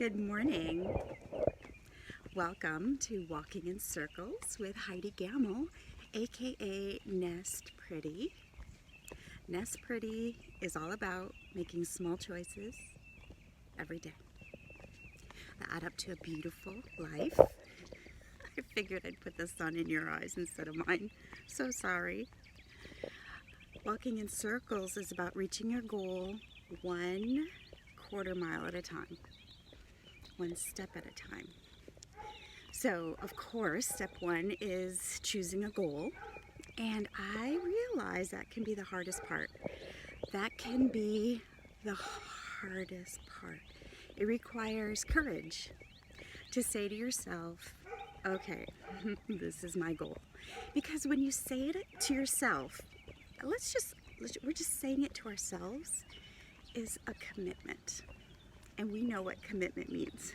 Good morning. Welcome to Walking in Circles with Heidi Gammill, aka Nest Pretty. Nest Pretty is all about making small choices every day that add up to a beautiful life. I figured I'd put the sun in your eyes instead of mine. So sorry. Walking in Circles is about reaching your goal 1/4 mile at a time. One step at a time. So, of course, step one is choosing a goal. And I realize that can be the hardest part. That can be the hardest part. It requires courage to say to yourself, okay, this is my goal. Because when you say it to yourself, we're just saying it to ourselves, is a commitment. And we know what commitment means.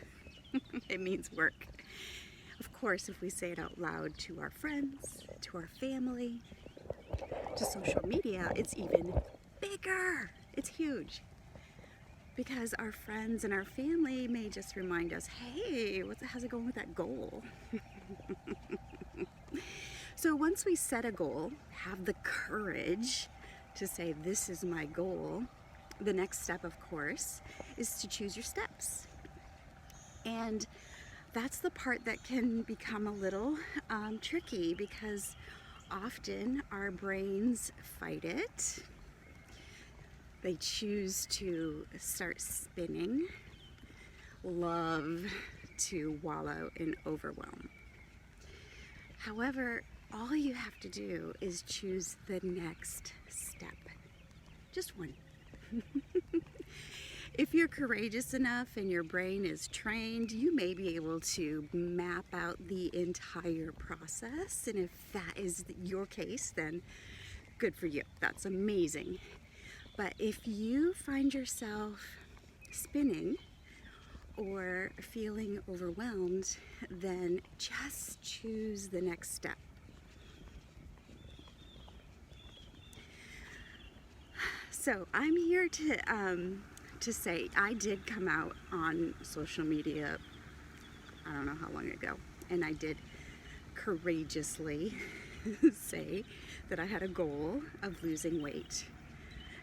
It means work. Of course, if we say it out loud to our friends, to our family, to social media, it's even bigger. It's huge. Because our friends and our family may just remind us, hey, how's it going with that goal? So once we set a goal, have the courage to say, this is my goal, the next step, of course, is to choose your steps. And that's the part that can become a little tricky, because often our brains fight it. They choose to start spinning, love to wallow in overwhelm. However, all you have to do is choose the next step. Just one. If you're courageous enough and your brain is trained, you may be able to map out the entire process. And if that is your case, then good for you. That's amazing. But if you find yourself spinning or feeling overwhelmed, then just choose the next step. So I'm here to say I did come out on social media, I don't know how long ago, and I did courageously say that I had a goal of losing weight.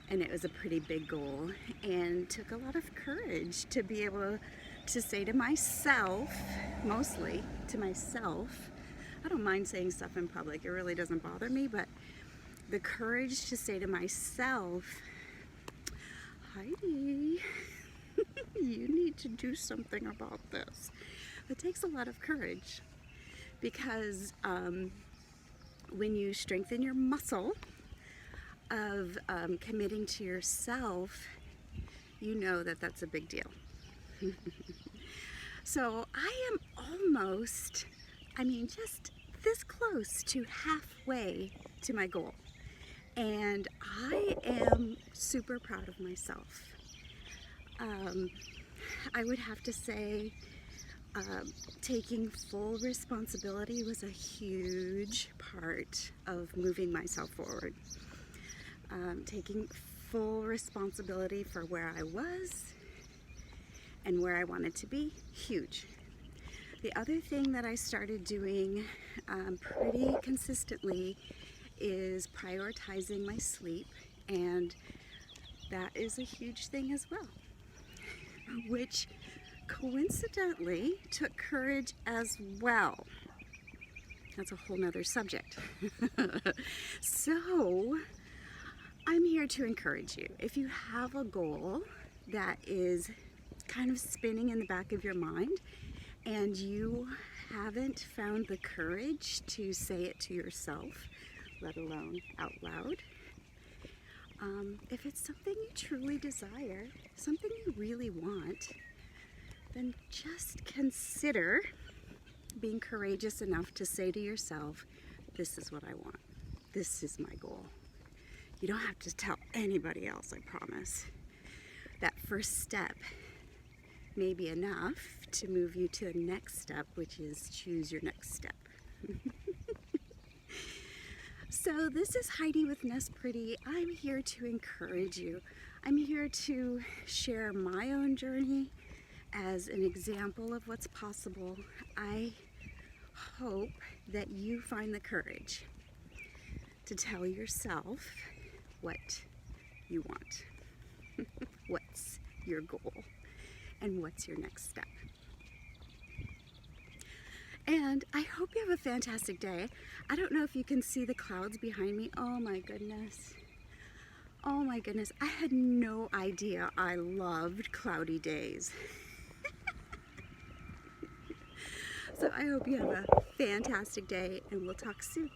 And it was a pretty big goal, and took a lot of courage to be able to say to myself, mostly to myself, I don't mind saying stuff in public, it really doesn't bother me, but the courage to say to myself, Heidi, you need to do something about this. It takes a lot of courage, because when you strengthen your muscle of committing to yourself, you know that that's a big deal. So I am almost, just this close to halfway to my goal. And I am super proud of myself. I would have to say taking full responsibility was a huge part of moving myself forward. Taking full responsibility for where I was and where I wanted to be, huge. The other thing that I started doing pretty consistently is prioritizing my sleep, and that is a huge thing as well, which coincidentally took courage as well. That's a whole nother subject. So I'm here to encourage you. If you have a goal that is kind of spinning in the back of your mind and you haven't found the courage to say it to yourself, let alone out loud, if it's something you truly desire, something you really want, then just consider being courageous enough to say to yourself, this is what I want. This is my goal. You don't have to tell anybody else, I promise. That first step may be enough to move you to the next step, which is choose your next step. So this is Heidi with Nest Pretty. I'm here to encourage you. I'm here to share my own journey as an example of what's possible, I hope that you find the courage to tell yourself what you want, what's your goal, and what's your next step. And I hope you have a fantastic day. I don't know if you can see the clouds behind me. Oh my goodness. Oh my goodness. I had no idea I loved cloudy days. So I hope you have a fantastic day, and we'll talk soon.